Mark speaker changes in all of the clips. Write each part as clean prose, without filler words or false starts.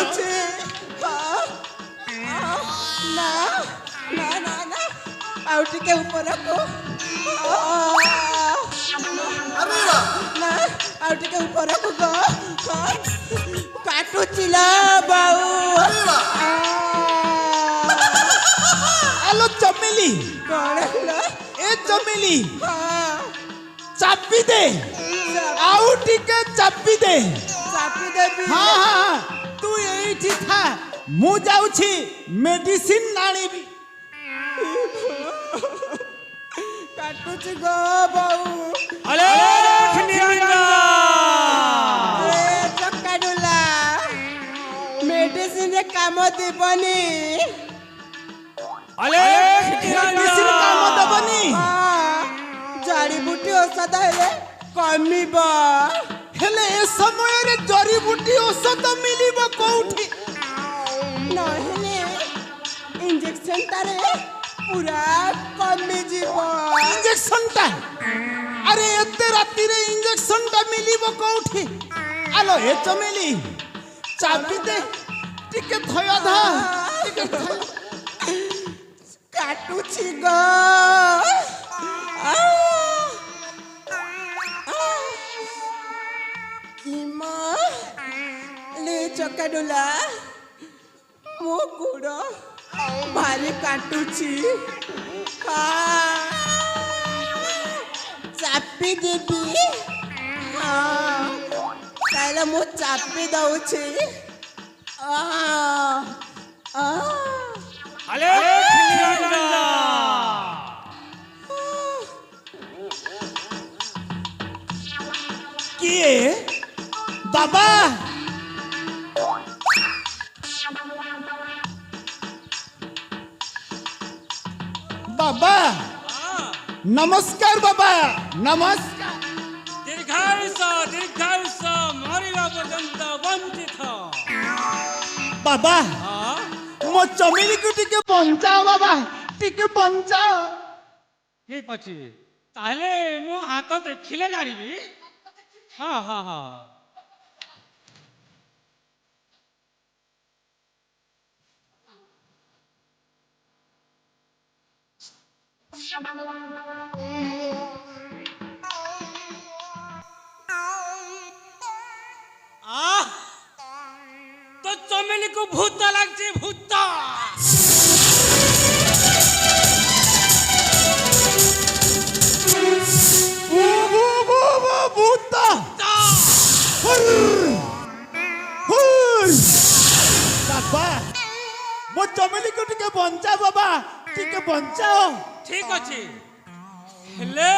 Speaker 1: ଦଉଛି ନା ନା ନା ନା ଆଉ ଟିକେ ଉପରକୁ ନା ଆଉ ଟିକେ ଉପରକୁ ଗो କାଟୁଛି ଲୋ ବାଉ
Speaker 2: ଆଲୋ ଚମେଲି
Speaker 1: କଣ ହେଲା
Speaker 2: ଏ ଚମେଲି ଚାପି ଦେ ଆଉ ଟିକେ ଚାପି ଦେ
Speaker 1: ଚାପି ଦେବି
Speaker 2: ହଁ ହଁ ତୁ ଏଇଠି ଥା ମୁଁ ଯାଉଛି ମେଡିସିନ ଆଣିବି
Speaker 1: କାଟୁଛି ଗୋ ବାଉ ଚକାଡୁଲା ମେଡିସିନରେ କାମ ଦେବନି
Speaker 2: ମେଡିସିନ କାମ ଦବନି
Speaker 1: ଜଡ଼ିବୁଟି ଔଷଧ ହେଲେ କମିବ
Speaker 2: ହେଲେ ଏ ସମୟରେ ଜରିବୁଟି ଔଷଧ ମିଳିବ କୋଉଠି
Speaker 1: ନହେଲେ ଇଞ୍ଜେକ୍ସନଟାରେ ପୁରା କମିଯିବ
Speaker 2: ଇଞ୍ଜେକ୍ସନଟା ଆରେ ଏତେ ରାତିରେ ଇଞ୍ଜେକ୍ସନଟା ମିଳିବ କୋଉଠି ଆଲୋ ଏ ଚମେଲି ଚାପି ଦେ ଟିକେ ଥୟ ଧ ଟିକେ ଥୟ
Speaker 1: କାଟୁଛି ଗୋ ଚକାଡୁଲା ମୋ ଗୋଡ଼ ଭାରି କାଟୁଛି ଚାପି ଦେବି ତାହେଲେ ମୁଁ ଚାପି ଦଉଛି
Speaker 2: କିଏ ବାବା बाबा नमस्कार बाबा नमस्कार
Speaker 3: दीर्घायुष मरिबा पर्यंत वंचित
Speaker 2: बाबा मो चमेली को टिके बंचाओ बाबा टिके बंचाओ
Speaker 3: ठीक अछि ताहले मो हाथ देखिले जानिबी हाँ हाँ हाँ तो चमेली को भूत लगছে भूत
Speaker 2: भूत बाबा मो चमेली को टिके बंचा बाबा टिके बंचाओ
Speaker 3: ठीक अछि हेले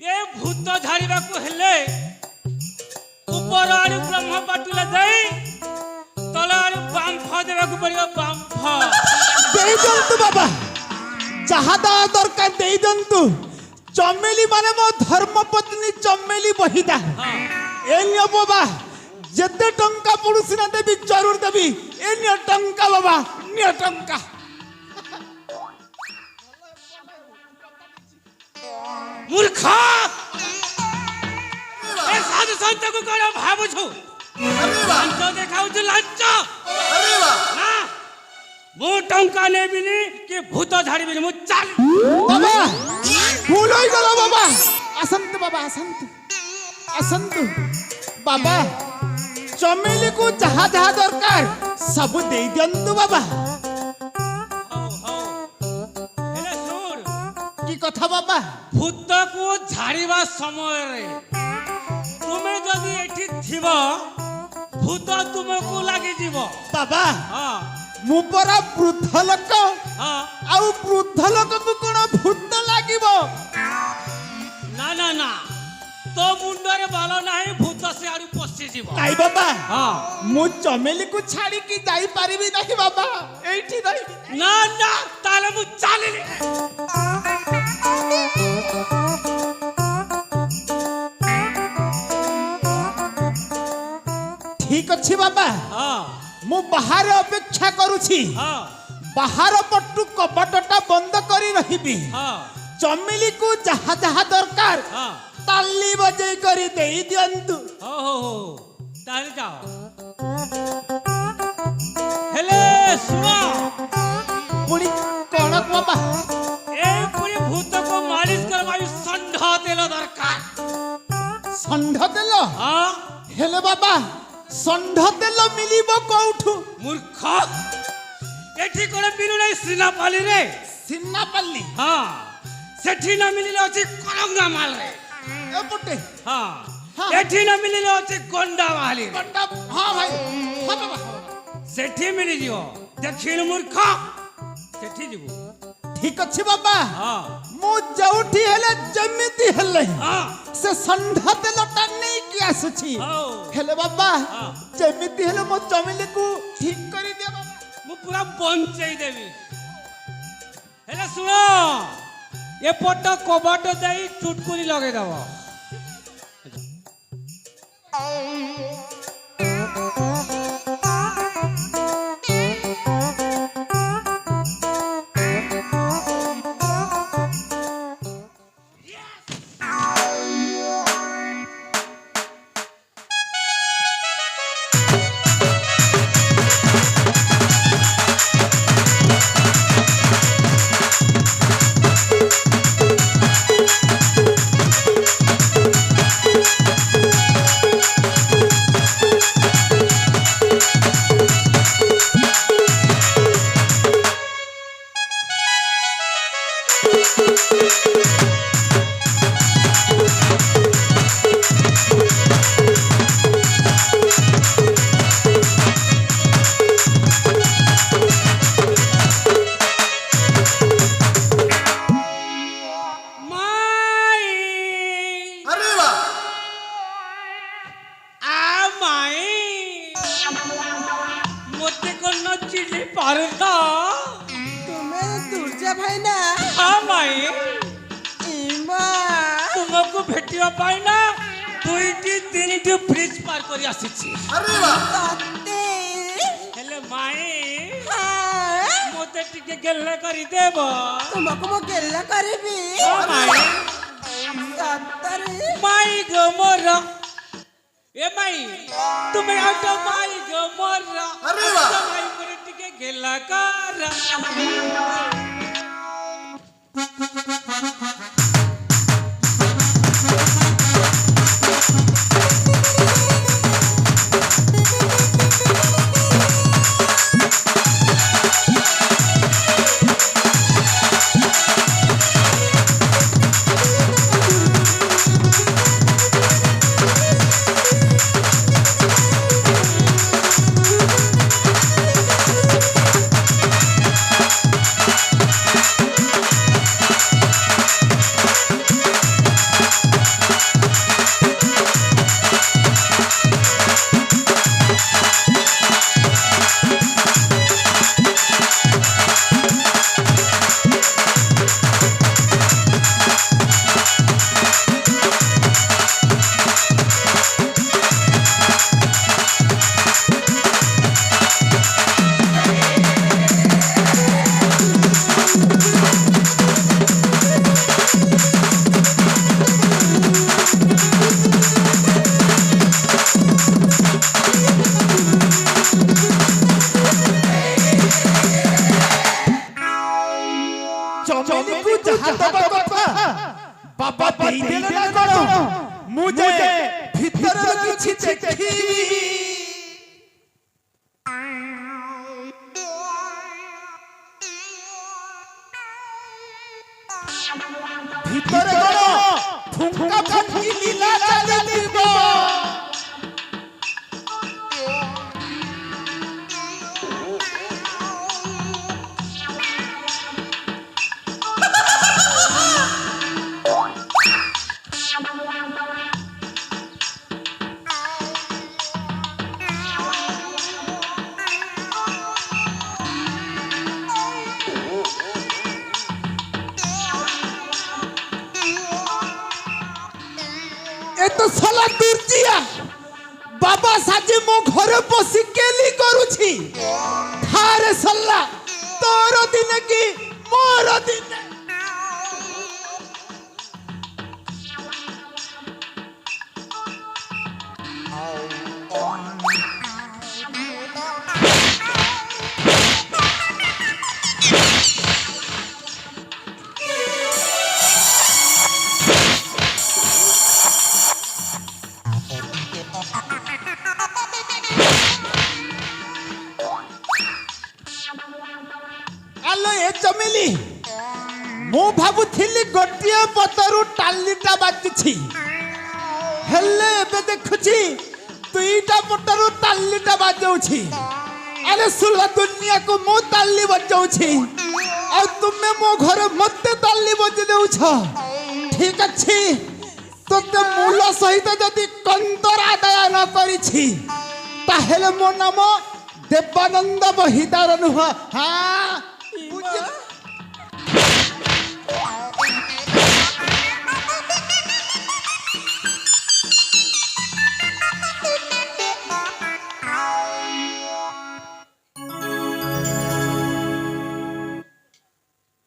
Speaker 3: ये भूत झाड़िबा को हेले ऊपर आड़ू ब्रह्म पाटुला जाई तले आड़ू बांफ देबा को पड़ियो बांफ
Speaker 2: देई दंतु बाबा जहा दा दरकार देई दंतु चमेली माने मो धर्मपत्नी चमेली बहिदा ए नियो बाबा जते टंका पडुसी ना देबी जरूर देबी ए नियो टंका बाबा नियो टंका
Speaker 3: मूर्खा ए साधु संत को कोन भाबु छु लांच देखाउ छु लांच ना मो टंका नेबिनी कि भूत झाड़िबिनी मु चाल
Speaker 2: बाबा भूल होई गलो बाबा असंत बाबा असंत असंत बाबा चमेली को जहा जहा दरकार सब दे दियंतु बाबा
Speaker 3: हेले सुन
Speaker 2: की कथा बाबा
Speaker 3: भूत को झाड़िबा समय रे तुमे जदी एठी थिबो भूत तुमको लागि जीवो
Speaker 2: बाबा
Speaker 3: हां
Speaker 2: मु परा वृद्ध लोक
Speaker 3: हां
Speaker 2: आउ वृद्ध लोक को कोन भूत लागिबो
Speaker 3: ना ना ना तो मुंडरे बाल नाही भूत से आरु पसी जीवो
Speaker 2: नाई बाबा
Speaker 3: हां
Speaker 2: मु चमेली को छाड़ी की जाई पारिबी नाही बाबा एठी नहीं
Speaker 3: ना ना ताले मु चालिली
Speaker 2: ठीक अछि बाबा
Speaker 3: हां
Speaker 2: मु बाहर अपेक्षा करूछि
Speaker 3: हां
Speaker 2: बाहर पट्टू कपटटा बंद करी रहिबी
Speaker 3: हां
Speaker 2: चमेली को जहा जहा दरकार
Speaker 3: हां
Speaker 2: ताली बजे करी देई दियंतु
Speaker 3: हो ताले जाओ হ্যাঁ
Speaker 2: হেলে বাবা ষণ্ঢ তেল মিলিব কোঠু?
Speaker 3: মূর্খ এটি করে মিলু নাই সিনাপালি রে।
Speaker 2: সিন্নাপাল্লি
Speaker 3: হ্যাঁ সেটি না মিলিলে হচ্ছে করঙ্গামাল রে।
Speaker 2: এপটে
Speaker 3: হ্যাঁ
Speaker 2: হ্যাঁ।
Speaker 3: এটি না মিলিলে হচ্ছে গন্ডামালি রে।
Speaker 2: কন্ডা হ্যাঁ ভাই হ্যাঁ বাবা
Speaker 3: সেটি মিলিଯିବ ଦେଖିଲୁ মূর্খ সেটি ଯିବୁ।
Speaker 2: ঠিক আছে বাবা
Speaker 3: হ্যাঁ
Speaker 2: মু যাউঠি হেলে যেমিতি হেলে
Speaker 3: হ্যাঁ
Speaker 2: সে ষণ্ঢ তেলটা নেইকি আসুছি।
Speaker 3: হଉ
Speaker 2: হেলে বাবা
Speaker 3: হ্যাঁ।
Speaker 2: যেমিতি হেলে মো চমেলিকু ঠিক করে দিও বাবা।
Speaker 3: ମୁଁ ପୁରା ବଞ୍ଚେଇ ଦେବି। ହେଲେ ଶୁଣ ଏପଟ କବାଟ ଦେଇ ଚୁଟକୁଲି ଲଗେଇଦବ। মতে কোন চিনি পারতা
Speaker 1: তুমি দুর্জা ভাই না?
Speaker 3: হ্যাঁ মাই
Speaker 1: ইমা
Speaker 3: ତୁମକୁ ଭେଟିବା ପାଇଁ ନା 2ଟି 3ଟି ବ୍ରିଜ ପାର କରି ଆସିଛି।
Speaker 1: সত্যি?
Speaker 3: ହେଲେ ମାଇ
Speaker 1: হ্যাঁ
Speaker 3: ମତେ ଟିକେ ଗେଲ କରିଦେବ।
Speaker 1: তোমাকে মো গেল্লা করিবি?
Speaker 3: ହଁ ମାଇ
Speaker 1: সত্যরে?
Speaker 3: ମାଇ গো ମୋର ଏ ମାଇ ତୁମେ ଆଉଟ ମାଇ ଗো ମୋର ମାଇ ପରେ ଟିକେ ଗେଲ କର।
Speaker 2: চমেলিকু যাহা দবা কথা বাবা দেই দেলে না কোন মু যে ভিতরর কিছু দেখিবি। ভিতরে কোন ফুঙ্কা ফুঙ্কি লীলা চালিব। এত সালা দুর্জিয়া বাবা সাজে মো ঘরে বসি কেলি করুছি। থারে সাল্লা তোর দিনে কি মোর দিনে। ଚମେଲି ମୁଁ ଭାବୁଥିଲି ଗୋଟିଏ ପତରୁ ଟାଲିଟା ବାଜିଛି ହେଲେ ଏବେ ଦେଖୁଛି ଦୁଇଟା ପଟରୁ ଟାଲିଟା ବାଜଉଛି ଆରେ ସୁଲା ଦୁନିଆକୁ ମୁଁ ତାଲି ବଜାଉଛି ଆଉ ତୁମେ ମୋ ଘରେ ମତେ ତାଲି ବଜେଇ ଦେଉଛ ଠିକ ଅଛି ତୋତେ ମୂଳ ସହିତ ଯଦି କନ୍ତର ଆଦାୟ ନ କରିଛି ତାହେଲେ ମୋ ନାମ ଦେବାନନ୍ଦ ବହିଦାର ନୁହଁ ହଁ ବୁଝିଲ